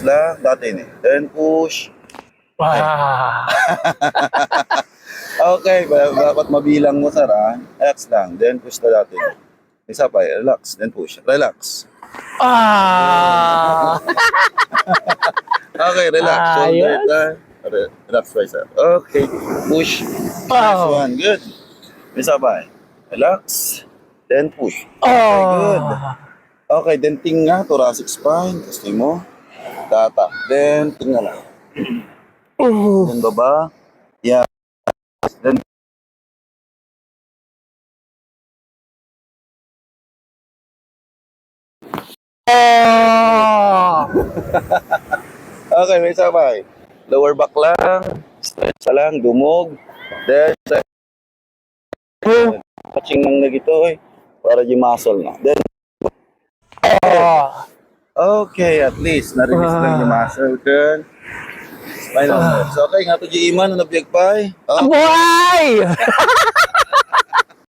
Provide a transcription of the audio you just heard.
lang, dati ni. Then push. Okay, dapat mabilang mo, sir, ha? Relax lang, then push na dati. Isa pa, relax, then push. Relax. Okay, relax. Shoulder, relax pa, sir. Okay, push. Nice one, good. Isa pa, relax, then push. Okay, good. Okay, then tinga, thoracic spine. Testing mo. Tata. Then tinga lang. Then baba. Yeah. Then okay, may sabay. Lower back lang. Stretch lang, dumog. Then touching ng nagito para yung muscle na. Then okay, at least na-release lang yung muscle kan. Spinal nerves. Okay, nga to yung iman na nabiyag pa. Buhay!